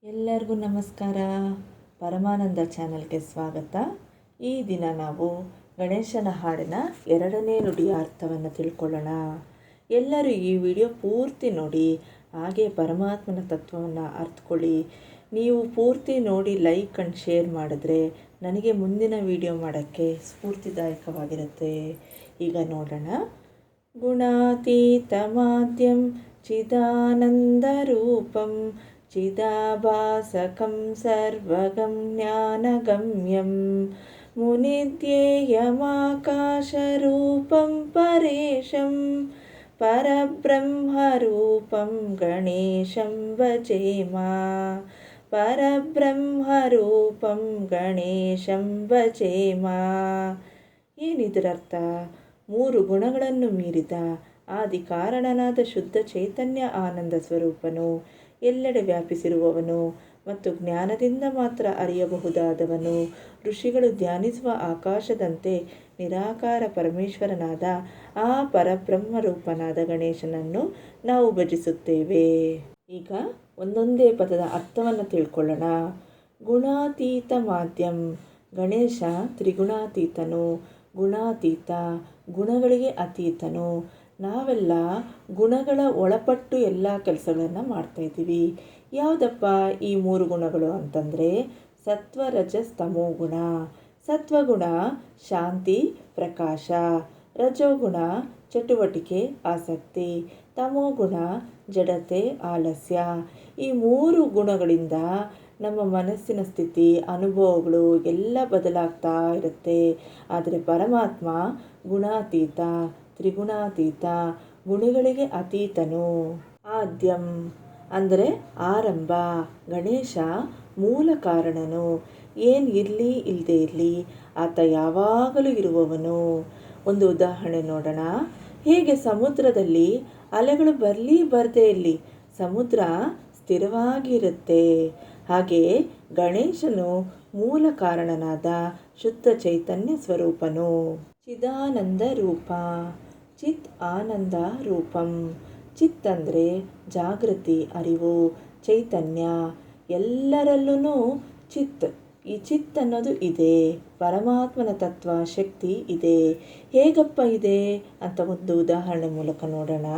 ಎಲ್ಲರಿಗೂ ನಮಸ್ಕಾರ. ಪರಮಾನಂದ ಚಾನಲ್ಗೆ ಸ್ವಾಗತ. ಈ ದಿನ ನಾವು ಗಣೇಶನ ಹಾಡಿನ 2ನೇ ನುಡಿಯ ಅರ್ಥವನ್ನು ತಿಳ್ಕೊಳ್ಳೋಣ. ಎಲ್ಲರೂ ಈ ವಿಡಿಯೋ ಪೂರ್ತಿ ನೋಡಿ, ಹಾಗೆ ಪರಮಾತ್ಮನ ತತ್ವವನ್ನು ಅರ್ಥಕೊಳ್ಳಿ. ನೀವು ಪೂರ್ತಿ ನೋಡಿ ಲೈಕ್ ಆ್ಯಂಡ್ ಶೇರ್ ಮಾಡಿದ್ರೆ ನನಗೆ ಮುಂದಿನ ವಿಡಿಯೋ ಮಾಡೋಕ್ಕೆ ಸ್ಫೂರ್ತಿದಾಯಕವಾಗಿರುತ್ತೆ. ಈಗ ನೋಡೋಣ. ಗುಣಾತೀತ ಮಾಧ್ಯಂ ಚಿದಾನಂದರೂಪಂ ಚಿದಾಭಾಸಕಂ ಸರ್ವಗಂ ಜ್ಞಾನಗಮ್ಯಂ ಮುನಿಧ್ಯೇಯಮಾಕಾಶರೂಪಂ ಪರೇಶಂ ಪರಬ್ರಹ್ಮರೂಪಂ ಗಣೇಶಂ ಭಜೇಮ. ಪರಬ್ರಹ್ಮರೂಪಂ ಗಣೇಶಂ ಭಜೇಮ. ಏನಿದರರ್ಥ? 3 ಗುಣಗಳನ್ನು ಮೀರಿದ ಆದಿ ಕಾರಣನಾದ ಶುದ್ಧ ಚೈತನ್ಯ ಆನಂದ ಸ್ವರೂಪನು, ಎಲ್ಲೆಡೆ ವ್ಯಾಪಿಸಿರುವವನು ಮತ್ತು ಜ್ಞಾನದಿಂದ ಮಾತ್ರ ಅರಿಯಬಹುದಾದವನು, ಋಷಿಗಳು ಧ್ಯಾನಿಸುವ ಆಕಾಶದಂತೆ ನಿರಾಕಾರ ಪರಮೇಶ್ವರನಾದ ಆ ಪರಬ್ರಹ್ಮರೂಪನಾದ ಗಣೇಶನನ್ನು ನಾವು ಭಜಿಸುತ್ತೇವೆ. ಈಗ ಒಂದೊಂದೇ ಪದದ ಅರ್ಥವನ್ನು ತಿಳ್ಕೊಳ್ಳೋಣ. ಗುಣಾತೀತ ಮಾಧ್ಯಂ. ಗಣೇಶ ತ್ರಿಗುಣಾತೀತನು, ಗುಣಾತೀತ, ಗುಣಗಳಿಗೆ ಅತೀತನು. ನಾವೆಲ್ಲ ಗುಣಗಳ ಒಳಪಟ್ಟು ಎಲ್ಲ ಕೆಲಸಗಳನ್ನು ಮಾಡ್ತಾಯಿದ್ದೀವಿ. ಯಾವುದಪ್ಪ ಈ 3 ಗುಣಗಳು ಅಂತಂದರೆ ಸತ್ವ, ರಜಸ್, ತಮೋ ಗುಣ. ಸತ್ವಗುಣ ಶಾಂತಿ, ಪ್ರಕಾಶ. ರಜೋಗುಣ ಚಟುವಟಿಕೆ, ಆಸಕ್ತಿ. ತಮೋಗುಣ ಜಡತೆ, ಆಲಸ್ಯ. ಈ 3 ಗುಣಗಳಿಂದ ನಮ್ಮ ಮನಸ್ಸಿನ ಸ್ಥಿತಿ, ಅನುಭವಗಳು ಎಲ್ಲ ಬದಲಾಗ್ತಾ ಇರುತ್ತೆ. ಆದರೆ ಪರಮಾತ್ಮ ಗುಣಾತೀತ, ತ್ರಿಗುಣಾತೀತ, ಗುಣಗಳಿಗೆ ಅತೀತನು. ಆದ್ಯಂ ಅಂದರೆ ಆರಂಭ. ಗಣೇಶ ಮೂಲ ಕಾರಣನು. ಏನು ಇರಲಿ ಇಲ್ಲದೆ ಇರಲಿ ಆತ ಯಾವಾಗಲೂ ಇರುವವನು. ಒಂದು ಉದಾಹರಣೆ ನೋಡೋಣ. ಹೇಗೆ ಸಮುದ್ರದಲ್ಲಿ ಅಲೆಗಳು ಬರಲಿ ಬರದೇ ಇರಲಿ ಸಮುದ್ರ ಸ್ಥಿರವಾಗಿರುತ್ತೆ, ಹಾಗೆ ಗಣೇಶನು ಮೂಲ ಕಾರಣನಾದ ಶುದ್ಧ ಚೈತನ್ಯ ಸ್ವರೂಪನು. ಚಿದಾನಂದ ರೂಪ. ಚಿತ್ ಆನಂದ ರೂಪಂ. ಚಿತ್ ಅಂದರೆ ಜಾಗೃತಿ, ಅರಿವು, ಚೈತನ್ಯ. ಎಲ್ಲರಲ್ಲೂ ಚಿತ್, ಈ ಚಿತ್ ಅನ್ನೋದು ಇದೆ. ಪರಮಾತ್ಮನ ತತ್ವ ಶಕ್ತಿ ಇದೆ. ಹೇಗಪ್ಪ ಇದೆ ಅಂತ ಒಂದು ಉದಾಹರಣೆ ಮೂಲಕ ನೋಡೋಣ.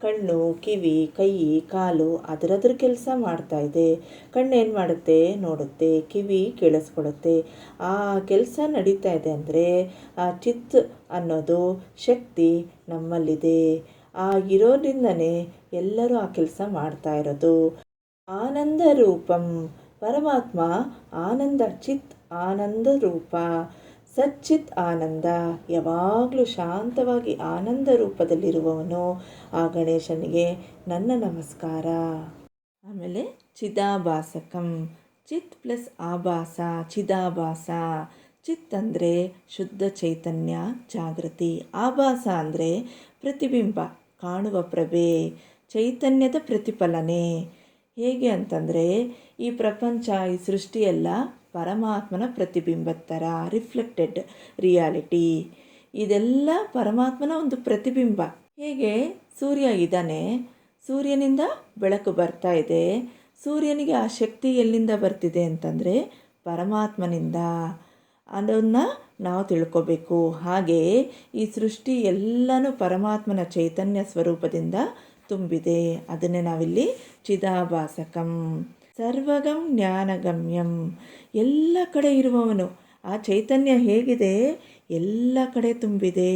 ಕಣ್ಣು, ಕಿವಿ, ಕೈ, ಕಾಲು ಅದರದ್ರ ಕೆಲಸ ಮಾಡ್ತಾ ಇದೆ. ಕಣ್ಣು ಏನು ಮಾಡುತ್ತೆ? ನೋಡುತ್ತೆ. ಕಿವಿ ಕೇಳಿಸ್ಕೊಳುತ್ತೆ. ಆ ಕೆಲಸ ನಡೀತಾ ಇದೆ ಅಂದರೆ ಆ ಚಿತ್ ಅನ್ನೋದು ಶಕ್ತಿ ನಮ್ಮಲ್ಲಿದೆ. ಆ ಇರೋದ್ರಿಂದನೇ ಎಲ್ಲರೂ ಆ ಕೆಲಸ ಮಾಡ್ತಾ ಇರೋದು. ಆನಂದ ರೂಪಂ. ಪರಮಾತ್ಮ ಆನಂದ, ಚಿತ್ ಆನಂದ ರೂಪ. ಸಚ್ಚಿತ್ ಆನಂದ, ಯಾವಾಗಲೂ ಶಾಂತವಾಗಿ ಆನಂದ ರೂಪದಲ್ಲಿರುವವನು. ಆ ಗಣೇಶನಿಗೆ ನನ್ನ ನಮಸ್ಕಾರ. ಆಮೇಲೆ ಚಿದಾಭಾಸಕಂ. ಚಿತ್ ಪ್ಲಸ್ ಆಭಾಸ, ಚಿದಾಭಾಸ. ಚಿತ್ ಅಂದರೆ ಶುದ್ಧ ಚೈತನ್ಯ, ಜಾಗೃತಿ. ಆಭಾಸ ಅಂದರೆ ಪ್ರತಿಬಿಂಬ, ಕಾಣುವ ಪ್ರಭೆ, ಚೈತನ್ಯದ ಪ್ರತಿಫಲನೆ. ಹೇಗೆ ಅಂತಂದರೆ ಈ ಪ್ರಪಂಚ, ಈ ಸೃಷ್ಟಿಯೆಲ್ಲ ಪರಮಾತ್ಮನ ಪ್ರತಿಬಿಂಬದ ಥರ, ರಿಫ್ಲೆಕ್ಟೆಡ್ ರಿಯಾಲಿಟಿ. ಇದೆಲ್ಲ ಪರಮಾತ್ಮನ ಒಂದು ಪ್ರತಿಬಿಂಬ. ಹೇಗೆ ಸೂರ್ಯ ಇದ್ದಾನೆ, ಸೂರ್ಯನಿಂದ ಬೆಳಕು ಬರ್ತಾ ಇದೆ. ಸೂರ್ಯನಿಗೆ ಆ ಶಕ್ತಿ ಎಲ್ಲಿಂದ ಬರ್ತಿದೆ ಅಂತಂದರೆ ಪರಮಾತ್ಮನಿಂದ. ಅದನ್ನು ನಾವು ತಿಳ್ಕೊಬೇಕು. ಹಾಗೆ ಈ ಸೃಷ್ಟಿ ಎಲ್ಲನೂ ಪರಮಾತ್ಮನ ಚೈತನ್ಯ ಸ್ವರೂಪದಿಂದ ತುಂಬಿದೆ. ಅದನ್ನೇ ನಾವಿಲ್ಲಿ ಚಿದಾಭಾಸಕಂ. ಸರ್ವಗಂ ಜ್ಞಾನಗಮ್ಯಂ. ಎಲ್ಲ ಕಡೆ ಇರುವವನು. ಆ ಚೈತನ್ಯ ಹೇಗಿದೆ? ಎಲ್ಲ ಕಡೆ ತುಂಬಿದೆ.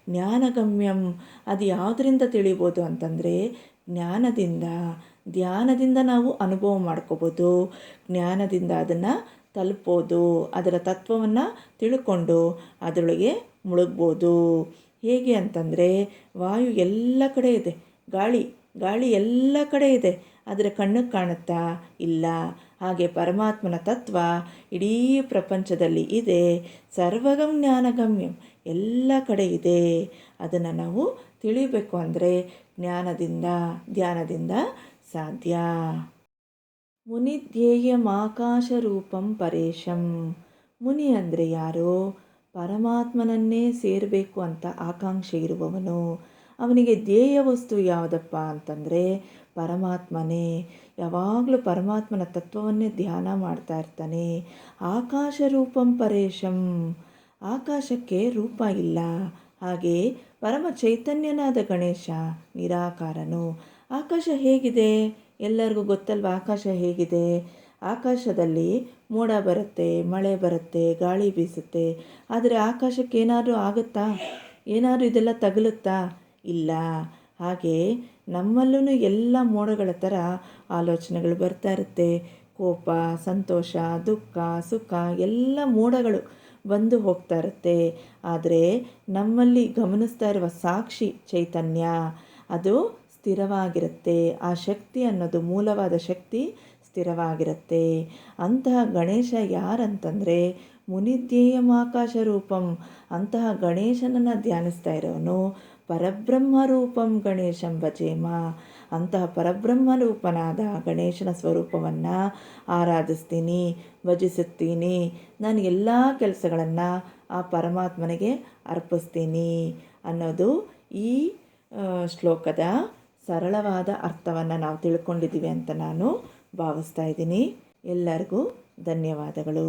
ಜ್ಞಾನಗಮ್ಯಂ. ಅದು ಯಾವುದರಿಂದ ತಿಳಿಬೋದು ಅಂತಂದರೆ ಜ್ಞಾನದಿಂದ, ಧ್ಯಾನದಿಂದ ನಾವು ಅನುಭವ ಮಾಡ್ಕೋಬೋದು. ಜ್ಞಾನದಿಂದ ಅದನ್ನು ತಲುಪೋದು, ಅದರ ತತ್ವವನ್ನು ತಿಳ್ಕೊಂಡು ಅದರೊಳಗೆ ಮುಳುಗ್ಬೋದು. ಹೇಗೆ ಅಂತಂದರೆ ವಾಯು ಎಲ್ಲ ಕಡೆ ಇದೆ, ಗಾಳಿ ಎಲ್ಲ ಕಡೆ ಇದೆ, ಆದರೆ ಕಣ್ಣಿಗೆ ಕಾಣುತ್ತಾ? ಇಲ್ಲ. ಹಾಗೆ ಪರಮಾತ್ಮನ ತತ್ವ ಇಡೀ ಪ್ರಪಂಚದಲ್ಲಿ ಇದೆ. ಸರ್ವಗಂ ಜ್ಞಾನಗಮ್ಯಂ, ಎಲ್ಲ ಕಡೆ ಇದೆ. ಅದನ್ನು ನಾವು ತಿಳಿಬೇಕು ಅಂದರೆ ಜ್ಞಾನದಿಂದ, ಧ್ಯಾನದಿಂದ ಸಾಧ್ಯ. ಮುನಿಧ್ಯೇಯಮಾಕಾಶ ರೂಪಂ ಪರೇಶಂ. ಮುನಿ ಅಂದರೆ ಯಾರು? ಪರಮಾತ್ಮನನ್ನೇ ಸೇರಬೇಕು ಅಂತ ಆಕಾಂಕ್ಷೆ ಇರುವವನು. ಅವನಿಗೆ ಧ್ಯೇಯ ವಸ್ತು ಯಾವುದಪ್ಪ ಅಂತಂದರೆ ಪರಮಾತ್ಮನೇ. ಯಾವಾಗಲೂ ಪರಮಾತ್ಮನ ತತ್ವವನ್ನೇ ಧ್ಯಾನ ಮಾಡ್ತಾ ಇರ್ತಾನೆ. ಆಕಾಶ ರೂಪಂ ಪರೇಶಂ, ಆಕಾಶಕ್ಕೆ ರೂಪ ಇಲ್ಲ. ಹಾಗೆ ಪರಮ ಚೈತನ್ಯನಾದ ಗಣೇಶ ನಿರಾಕಾರನು. ಆಕಾಶ ಹೇಗಿದೆ ಎಲ್ಲರಿಗೂ ಗೊತ್ತಲ್ವ? ಆಕಾಶ ಹೇಗಿದೆ? ಆಕಾಶದಲ್ಲಿ ಮೋಡ ಬರುತ್ತೆ, ಮಳೆ ಬರುತ್ತೆ, ಗಾಳಿ ಬೀಸುತ್ತೆ. ಆದರೆ ಆಕಾಶಕ್ಕೆ ಏನಾದರೂ ಆಗುತ್ತಾ? ಏನಾದರೂ ಇದೆಲ್ಲ ತಗುಲುತ್ತಾ? ಇಲ್ಲ. ಹಾಗೆ ನಮ್ಮಲ್ಲೂ ಎಲ್ಲ ಮೋಡಗಳ ಥರ ಆಲೋಚನೆಗಳು ಬರ್ತಾ ಇರುತ್ತೆ. ಕೋಪ, ಸಂತೋಷ, ದುಃಖ, ಸುಖ ಎಲ್ಲ ಮೋಡಗಳು ಬಂದು ಹೋಗ್ತಾ ಇರುತ್ತೆ. ಆದರೆ ನಮ್ಮಲ್ಲಿ ಗಮನಿಸ್ತಾ ಇರುವ ಸಾಕ್ಷಿ ಚೈತನ್ಯ ಅದು ಸ್ಥಿರವಾಗಿರುತ್ತೆ. ಆ ಶಕ್ತಿ ಅನ್ನೋದು ಮೂಲವಾದ ಶಕ್ತಿ ಸ್ಥಿರವಾಗಿರುತ್ತೆ. ಅಂತಹ ಗಣೇಶ ಯಾರಂತಂದರೆ ಮುನಿಧ್ಯೇಯಮಾಕಾಶ ರೂಪಂ. ಅಂತಹ ಗಣೇಶನನ್ನು ಧ್ಯಾನಿಸ್ತಾ ಇರೋನು ಪರಬ್ರಹ್ಮ ರೂಪಂ ಗಣೇಶಂ ಭಜೇಮ. ಅಂತಹ ಪರಬ್ರಹ್ಮ ರೂಪನಾದ ಗಣೇಶನ ಸ್ವರೂಪವನ್ನು ಆರಾಧಿಸ್ತೀನಿ, ಭಜಿಸುತ್ತೀನಿ. ನಾನು ಎಲ್ಲ ಕೆಲಸಗಳನ್ನು ಆ ಪರಮಾತ್ಮನಿಗೆ ಅರ್ಪಿಸ್ತೀನಿ ಅನ್ನೋದು ಈ ಶ್ಲೋಕದ ಸರಳವಾದ ಅರ್ಥವನ್ನು ನಾವು ತಿಳ್ಕೊಂಡಿದ್ದೀವಿ ಅಂತ ನಾನು ಭಾವಿಸ್ತಾ ಇದ್ದೀನಿ. ಎಲ್ಲರಿಗೂ ಧನ್ಯವಾದಗಳು.